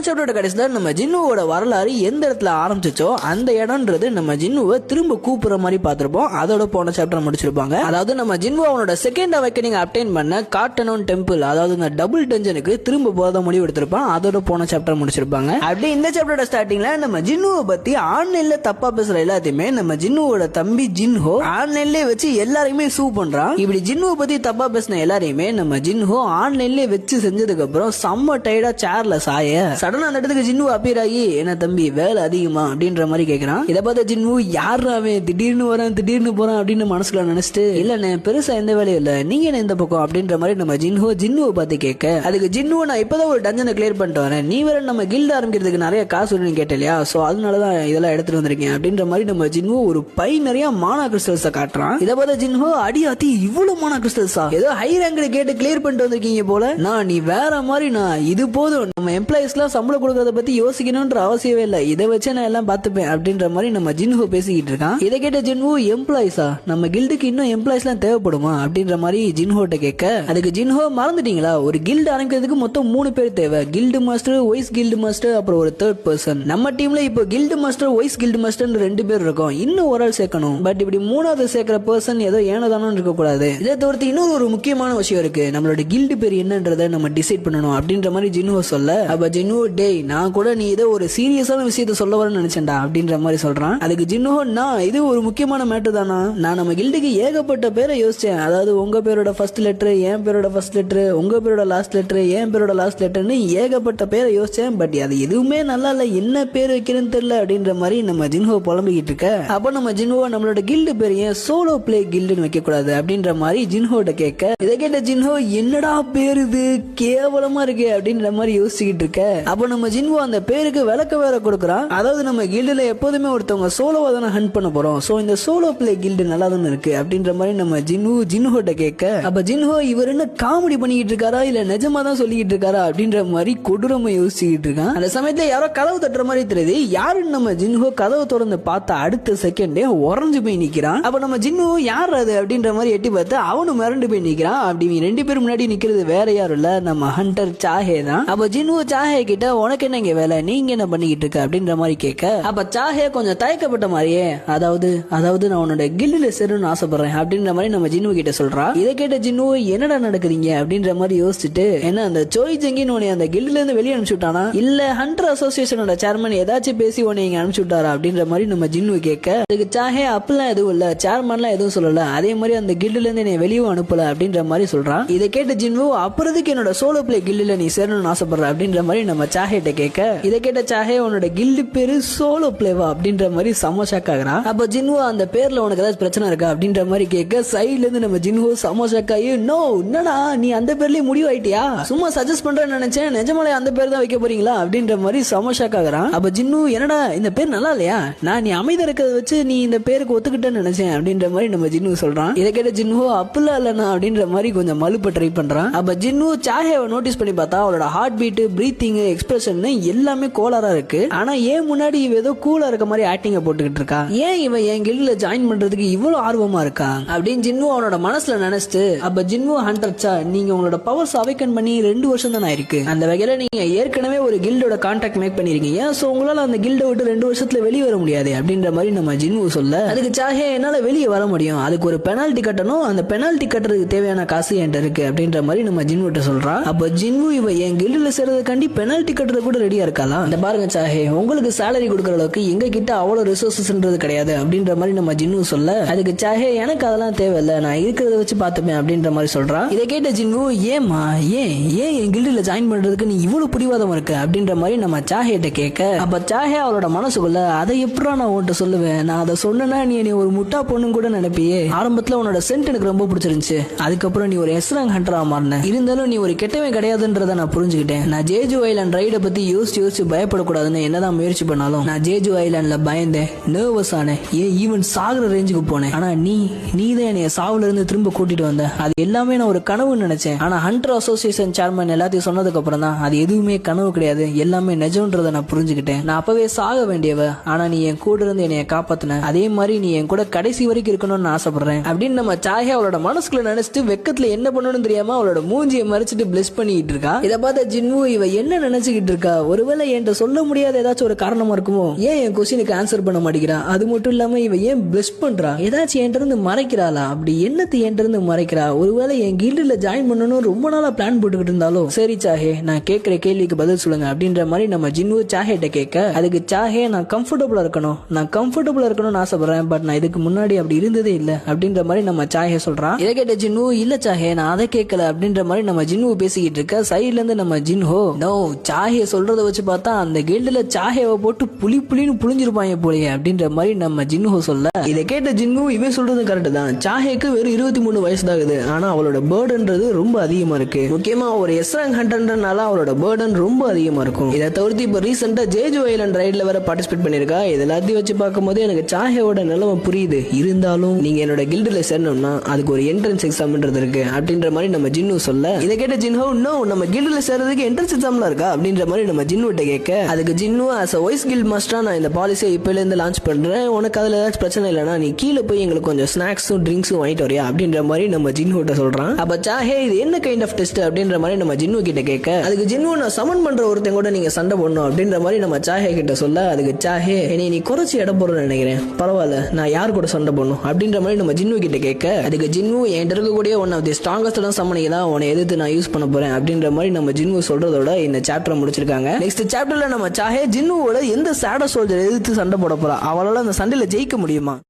சாப்டரோட கடைசியில நம்ம ஜின்னுவோட வரலாறு எந்த இடத்துல ஆரம்பிச்சோ அந்த இடம்ன்றது நம்ம ஜின்னுவை திரும்ப கூப்பிடுற மாதிரி பார்த்திருப்போம். அதோட போன சாப்டர் முடிச்சிருப்பாங்க. அதாவது நம்ம ஜின்வு அவனோட செகண்ட் அவேக்கனிங் அப்டைன் பண்ண காட்டனோன் டெம்பிள், அதாவது இந்த டபுள் டஞ்சனுக்கு திரும்ப போத முடிவு எடுத்திருப்பான். அதோட போன சாப்டர் முடிச்சிருப்பாங்க. அப்படி இந்த சாப்டரோட ஸ்டார்டிங்ல நம்ம ஜின்னுவை பத்தி ஆன்லைன்ல தப்பா பேசுற எல்லாத்தையுமே நம்ம ஜின்னுவோட தம்பி ஜின்ஹோ ஆன்லைன்லயே வச்சு எல்லாரையுமே சூ பண்றான். இப்படி ஜின்னுவை பத்தி தப்பா பேசின எல்லாரையுமே நம்ம ஜின்ஹோ ஆன்லைன்லயே வச்சு செஞ்சதுக்கு அப்புறம் செம்ம டயர்டா சேர்ல சாய சடனா அந்த இடத்துக்கு ஜின்னு அப்பியர் ஆகி, என்ன தம்பி வேலை அதிகமா அப்படின்ற மாதிரி கேக்குறான். இதை பார்த்த ஜின்னு யாரு அவன் திடீர்னு வரான் திடீர்னு போறான் அப்படின்னு மனசுல நினைச்சிட்டு, இல்லண்ணே பெருசா எந்த வேலையும் இல்ல, நீங்க என்ன இந்த பக்கம் அப்படின்ற மாதிரி நம்ம ஜின்னுவை பார்த்து கேட்க, அதுக்கு ஜின்னுவை நான் இப்பதான் ஒரு டஞ்சனை கிளியர் பண்ணிட்டு வரேன், நீ வேற நம்ம கில்ட் ஆரம்பிக்கிறதுக்கு நிறைய காசு வேணும்னு கேட்டலையா, சோ அதனாலதான் இதெல்லாம் எடுத்துட்டு வந்திருக்கேன் அப்படின்ற மாதிரி நம்ம ஜின்னு ஒரு பை நிறைய மானா கிறிஸ்டல்ஸ காட்டுறான். இதை பார்த்த ஜின்னு அடியாத்தி இவ்வளவு மானா கிறிஸ்டல்ஸா, ஏதோ ஹை ரேங்க்ல கேட்டு கிளியர் பண்ணிட்டு வந்திருக்கீங்க போல, நான் நீ வேற மாதிரி நான் இது போதும், நம்ம எம்ப்ளாயிஸ் எல்லாம் சம்பளம் கொடுக்கறத பத்தி யோசிக்கணும்ன்ற அவசியமே இல்ல, இதை வச்சு நான் எல்லாம் பாத்துப்பேன் அப்படின்ற மாதிரி நம்ம ஜின்ஹோ பேசிக்கிட்டு இருக்கான். இதை கேட்ட ஜின்ஹோ எம்ப்ளாயிஸா, நம்ம கில்டுக்கு இன்னும் எம்ப்ளாயிஸ் எல்லாம் தேவைப்படுமா அப்படின்ற மாதிரி ஜின்ஹோட்ட கேட்க, அதுக்கு ஜின்ஹோ மறந்துட்டீங்களா, ஒரு கில்டு ஆரம்பிக்கிறதுக்கு மொத்தம் 3 பேர் தேவை, guild master, vice guild master, அப்புறம் ஒரு தேர்ட் பர்சன். நம்ம டீம்ல இப்போ guild master, vice guild master 2 பேர் இருக்கோம், இன்னும் ஒரு ஆள் சேர்க்கணும். பட் இப்படி 3வது சேர்க்கிற பர்சன் ஏதோ ஏனதானு இருக்க கூடாது. இதை தவிர்த்து இன்னொரு ஒரு முக்கியமான விஷயம் இருக்கு, நம்மளோட கில்டு பேர் என்னன்றதை நம்ம டிசைட் பண்ணணும் அப்படின்ற மாதிரி ஜின்ஹோ சொல்ல, அப்ப ஜின்ஹோ டேய் நான் கூட நீ ஏதோ ஒரு சீரியஸான விஷயத்த சொல்ல வரேன்னு நினைச்சேன்டா அப்படின்ற மாதிரி சொல்றான். அதுக்கு ஜின்ஹோ நான் இது ஒரு முக்கியமான மேட்டர் தானா, நான் நம்ம கில்டுக்கு ஏகப்பட்ட பேரை யோசிச்சேன், அதாவது உங்க பேரோட ஃபர்ஸ்ட் லெட்டர், என் பேரோட ஃபர்ஸ்ட் லெட்டர், உங்க பேரோட லாஸ்ட் லெட்டர், என் பேரோட லாஸ்ட் லெட்டர்னு ஏகப்பட்ட பேரை யோசிச்சேன், பட் அது எதுவுமே நல்லா இல்ல, என்ன பேர் வைக்கிறேன்னு தெரியல அப்படின்ற மாதிரி நம்ம ஜின்ஹோ புலம்பிக்கிட்டு இருக்க, அப்ப நம்ம ஜின்ஹோ நம்மளோட கில்டு பேர் ஏன் சோலோ பிளே கில்டுன்னு வைக்க கூடாது அப்படின்ற மாதிரி ஜின்ஹோட்ட கேட்க, இதை கேட்ட ஜின்ஹோ என்னடா பேர் இது கேவலமா இருக்கு அப்படின்ற மாதிரி யோசிச்சுக்கிட்டு இருக்க, அப்ப நம்ம ஜின்ஹோ அந்த பேருக்கு விளக்க வேற கொடுக்குறான். அதாவது நம்ம கில்டுல எப்போதுமே ஒருத்தவங்க சோலோவா தானே ஹண்ட் பண்ண போறோம், சோ இந்த சோலோ பிளே கில்டு நல்லா தானே இருக்கு அப்படின்ற மாதிரி நம்ம ஜின்ஹோட்ட கேட்க, அப்ப ஜின்ஹோ இவர் என்ன காமெடி பண்ணிக்கிட்டு இருக்காரா இல்ல நிஜமா தான் சொல்லிக்கிட்டு இருக்காரா அப்படின்ற மாதிரி கொடூரமா யோசிச்சுக்கிட்டு இருக்கான். அந்த சமயத்துல யாரோ கதவு தட்டுற மாதிரி தெரியுது, யாருன்னு நம்ம ஜின்ஹோ கதவு திறந்து பார்த்தா அடுத்த செகண்டே உறைஞ்சு போய் நிக்கிறான். அப்ப நம்ம ஜின்ஹோ யார் அது அப்படின்ற மாதிரி எட்டி பார்த்து அவனும் மிரண்டு போய் நிக்கிறான். அப்படி 2 பேரும் முன்னாடி நிக்கிறது வேற யாரும் இல்ல, நம்ம ஹண்டர் சாஹே தான். அப்ப ஜின்ஹோ சாஹே கிட்ட உனக்கு என்ன இங்க வேலை, நீங்க என்ன பண்ணிக்கிட்டு இருக்க அப்படின்ற மாதிரி கேட்க, அப்ப சாஹே கொஞ்சம் தயக்கப்பட்ட மாதிரியே, அதாவது நான் உன்னோட கில்டுல சேரணும்னு ஆசைப்படுறேன் அப்படின்ற மாதிரி நம்ம ஜின்ஹோ கிட்ட சொல்றா. இதை கேட்ட ஜின்ஹோ என்னடா நடக்குறீங்க அப்படின்ற மாதிரி யோசிச்சுட்டு, என்ன அந்த சோய் ஜங்கின் உன்னை அந்த கில்டுல இருந்து வெளியே அனுப்பிச்சு விட்டானா, இல்ல ஹண்டர் அசோசியேஷனோட சேர்மன் ஏதாச்சும் பேசி உன்னை இங்க அனுப்பிச்சு விட்டாரா அப்படின்ற மாதிரி நம்ம ஜின்ஹோ கேட்க, அதுக்கு சாஹே அப்பெல்லாம் எதுவும் இல்ல, சேர்மன்லாம் எதுவும் சொல்லல, அதே மாதிரி அந்த கில்டுல இருந்து என்னை வெளியே அனுப்பல அப்படின்ற மாதிரி சொல்றான். இதை கேட்ட ஜின்ஹோ அப்புறதுக்கு என்னோட சோலோ பிளே கில்டுல நீ சேரணும்னு ஆசைப்படுற அப்படின்ற மாதிரி நம்ம சாஹேட்ட கேட்க, இதை கேட்ட சாஹே உன்னோட கில்டு பேரு சோலோ பிளேவா அப்படின்ற மாதிரி செம ஷாக் ஆகுறான். அப்ப ஜின்ஹோ அந்த பேர்ல உனக்கு ஏதாச்சும் பிரச்சனை இருக்கா அப்படின்ற மாதிரி கேட்க, சைட்ல இருந்து நம்ம ஜின்ஹோ செம ஷாக் ஆகி, நோ என்னடா நீ அந்த பேர்லயே முடிவு ஆயிட்டியா, சும்மா சஜஸ்ட் பண்றேன்னு நினைச்சேன், நிஜமாலே அந்த பேர் தான் வைக்க போறீங்களா அப்படின்ற மாதிரி செம ஷாக் ஆகுறான். அப்ப ஜின்னு என்னடா இந்த பேர் நல்லா இல்லையா, நான் நீ அமைதியா இருக்கிறத வச்சு நீ இந்த பேருக்கு ஒத்துக்கிட்டேன்னு நினைச்சேன் அப்படின்ற மாதிரி நம்ம ஜின்னு சொல்றான். இதை கேட்ட ஜின்ஹோ அப்பெல்லாம் இல்லனா அப்படின்ற மாதிரி கொஞ்சம் மலுப்ப ட்ரை பண்றான். அப்ப ஜின்னு சாஹேவை நோட்டீஸ் பண்ணி பார்த்தா அவளோட ஹார்ட் பீட், பிரீத்திங், எக்ஸ்பிரஷன் எல்லாமே கோளாரா இருக்கு. ஆனா ஏன் முன்னாடி இவ ஏதோ கூலா இருக்க மாதிரி ஆக்டிங்க போட்டுக்கிட்டு இருக்கா, ஏன் இவன் என் கில்டுல ஜாயின் பண்றதுக்கு இவ்வளவு ஆர்வமா இருக்கா அப்படின்னு ஜின்னு அவனோட மனசுல நினைச்சிட்டு, அப்ப ஜின்னு ஹண்டர்ச்சா நீங்க உங்களோட பவர்ஸ் அவேக்கன் பண்ணி 2 வருஷம் தான் ஆயிருக்கு, அந்த வகையில நீங்க ஏற்கனவே ஒரு கில்டோட கான்டாக்ட் மேக் பண்ணிருக்கீங்க, சோ உங்களால அந்த கில்ட விட்டு 2 வருஷத்துல வெளியே வர முடியாது அப்படின்ற மாதிரி நம்ம ஜின்னு சொல்ல, அதுக்கு சாஹே என்னால வெளியே வர முடியும், அதுக்கு ஒரு பெனால்டி கட்டணும், அந்த பெனால்டி கட்டுறதுக்கு தேவையான காசு என்கிட்ட இருக்கு அப்படின்ற மாதிரி நம்ம ஜின்னுட்ட சொல்றா. அப்ப ஜின்னு இவ என் கில்டுல சேர்றதுக்காண்டி பெனால்டி கட்டுறது கூட ரெடியா இருக்காளா, இந்த பாருங்க சாஹே உங்களுக்கு சேலரி கொடுக்கற அளவுக்கு எங்க கிட்ட அவ்வளவு ரிசோர்சஸ்ன்றது கிடையாது அப்படின்ற மாதிரி நம்ம ஜின்னு சொல்ல, அதுக்கு சாஹே எனக்கு அதெல்லாம் தேவையில்ல, நான் இருக்கிறத வச்சு பார்த்துப்பேன் அப்படின்ற மாதிரி சொல்றா. இதை கேட்ட ஜின்னு ஏமா ஏன் என் கில்டுல ஜாயின் பண்றதுக்கு நீ இவ்வளவு பிடிவாதம் இருக்கு அப்படின்ற மாதிரி நம்ம சாஹேட்ட கேட்க, அப்ப சாஹே அவளோட மனசுக்குள்ள அதை எப்படா நான் உன்கிட்ட சொல்லுவேன், நான் அதை சொன்னா நீ ஒரு முட்டா பொண்ணு கூட நினைப்பியே, ஆரம்பத்துல உன்னோட சென்ட் எனக்கு ரொம்ப பிடிச்சிருந்துச்சு, அதுக்கப்புறம் நீ ஒரு எஸ்ராங் ஹண்டரா மாறின, இருந்தாலும் நீ ஒரு கெட்டவன் கிடையாதுன்றத நான் புரிஞ்சுக்கிட்டேன், நான் ஜேஜு ஐலாண்ட் ரைட பத்தி யோசிச்சு பயப்படக்கூடாதுன்னு என்னதான் முயற்சி பண்ணாலும் நான் ஜேஜு ஐலாண்ட்ல பயந்தேன், நர்வஸ் ஆனேன், ஏன் ஈவன் சாகுற ரேஞ்சுக்கு போனேன், ஆனா நீ தான் என்னைய சாவுல இருந்து திரும்ப கூட்டிட்டு வந்த, அது எல்லாமே நான் ஒரு கனவுன்னு நினைச்சேன், ஆனா ஹண்டர் அசோசியேஷன் சேர்மன் எல்லாத்தையும் சொன்னதுக்கு அப்புறம் தான் அது எதுவுமே கனவு கிடையாது, எல்லாமே நிஜம்ன்றத நான் புரிஞ்சுக்கிட்டேன், நான் அப்பவே சாக வேண்டியவ, ஆனா நீ என் கூட இருந்து என்னைய காப்பாத்தின, அதே மாதிரி நீ என் கூட கடைசி வரைக்கும் இருக்கணும்னு ஆசைப்படுறேன் அப்படின்னு நம்ம சாஹே அவளோட மனசுக்குள்ள நினைச்சிட்டு வெக்கத்துல என்ன பண்ணணும்னு தெரியாம அவளோட மூஞ்சியை மறைச்சிட்டு பிளஸ் பண்ணிட்டு இருக்கா. இதை பார்த்த ஜின்னு இவ என்ன நினைச்சு நினைச்சுக்கிட்டு இருக்கா? ஒருவேளை என்கிட்ட சொல்ல முடியாத ஏதாச்சும் ஒரு காரணமா இருக்குமோ? ஏன் என் கொஸ்டினுக்கு ஆன்சர் பண்ண மாட்டேங்கிறா? அது மட்டும் இல்லாம இவ ஏன் பிளஸ் பண்றா? ஏதாச்சும் என்கிட்ட இருந்து மறைக்கிறாளா? அப்படி என்னத்தை என்கிட்ட இருந்து மறைக்கிறா? ஒருவேளை என் கில்டுல ஜாயின் பண்ணணும் ரொம்ப நாளா பிளான் போட்டுக்கிட்டு இருந்தாலும் சரி சாஹே, நான் கேட்கிற கேள்விக்கு பதில் சொல்லுங்க அப்படின்ற மாதிரி நம்ம ஜின்னு சாஹேட்ட கேட்க, அதுக்கு சாஹே நான் கம்ஃபர்டபுளா இருக்கணும்னு ஆசைப்படுறேன், பட் நான் இதுக்கு முன்னாடி அப்படி இருந்ததே இல்ல அப்படின்ற மாதிரி நம்ம சாஹே சொல்றான். இதை கேட்ட ஜின்னு, இல்ல சாஹே நான் அதை கேட்கல அப்படின்ற மாதிரி நம்ம ஜின்னு பேசிக்கிட்டு இருக்க. சைட்ல இருந்து நம்ம ஜின்ஹோ, நோ சாஹே சொல்றத வச்சு பார்த்தா அந்த கில்டுல சாஹேவை போட்டு புளின்னு புளிஞ்சிருப்பாங்க போலயே அப்படின்ற மாதிரி நம்ம ஜின்ஹோ சொல்ல, இதை கேட்ட ஜின்னு, இவன் சொல்றது கரெக்ட் தான். சாஹேக்கு வெறும் 23 வயசு தாகுது, ஆனா அவளோட பேர்டன்றது ரொம்ப அதிகமா இருக்கு. முக்கியமா ஒரு எஸ் ரேங்க் ஹண்டர்னால அவளோட பேர்டன் ரொம்ப அதிகமா இருக்கும். இதை தவிர்த்து இப்ப ரீசெண்டா ஜேஜோ ஐலண்ட் ரைட்ல வேற பார்ட்டிசிபேட் பண்ணிருக்கா. இது எல்லாத்தையும் வச்சு பார்க்கும்போது எனக்கு சாஹேவோட நிலைமை புரியுது. இருந்தாலும் நீங்க என்னோட கில்டுல சேரணும்னா அதுக்கு ஒரு என்ட்ரன்ஸ் எக்ஸாம்ன்றது இருக்கு அப்படின்ற மாதிரி நம்ம ஜின்னு சொல்ல, இதை கேட்ட ஜின்ஹோ, நோ நம்ம கில்டுல சேர்றதுக்கு என்ட்ரன்ஸ் எக்ஸாம்லாம் இருக்கா அப்படின்ற மாதிரி நம்ம ஜின்னுட்ட கேட்க, அதுக்கு ஜின்னு, ஆஸ் அ வைஸ் கில்ட் மாஸ்டரா நான் இந்த பாலிசியை இப்பல இருந்து லான்ச் பண்றேன், உனக்கு அதுல ஏதாச்சும் பிரச்சனை இல்லைனா நீ கீழே போய் எங்களுக்கு கொஞ்சம் ஸ்நாக்ஸும் ட்ரிங்க்ஸும் வாங்கிட்டு வரியா அப்படின்ற மாதிரி நம்ம ஜின்னுட்ட சொல்றான். அப்ப சாஹே இது என்ன கைண்ட் ஆஃப் டெஸ்ட் அப்படின்ற மாதிரி நம்ம ஜின்னு கிட்ட கேட்க, அதுக்கு ஜின்னு, நான் சமன் பண்ற ஒருத்தன் கூட நீங்க சண்டை போடணும் அப்படின்ற மாதிரி நம்ம சாஹே கிட்ட சொல்ல, அதுக்கு சாஹே, என்னை நீ குறைச்சி இடம் போறன்னு நினைக்கிறேன், பரவாயில்ல நான் யார் கூட சண்டை போடணும் அப்படின்ற மாதிரி நம்ம ஜின்னு கிட்ட கேட்க, அதுக்கு ஜின்னு, என்கிட்ட இருக்கக்கூடிய ஒன் ஆஃப் தி ஸ்ட்ராங்கஸ்ட் சமனிங்க தான் உன்னை எதிர்த்து நான் யூஸ் பண்ண போறேன் அப்படின்ற மாதிரி நம்ம ஜின்னு சொல்றதோட இந்த சாப்டர் முடிச்சிருக்காங்க. நெக்ஸ்ட் சாப்டர்ல நம்ம சாஹே ஜின்னுவோட எந்த சேட சோல்ஜர் எதிர்த்து சண்டை போட போறா, அவளால அந்த சண்டையில ஜெயிக்க முடியுமா?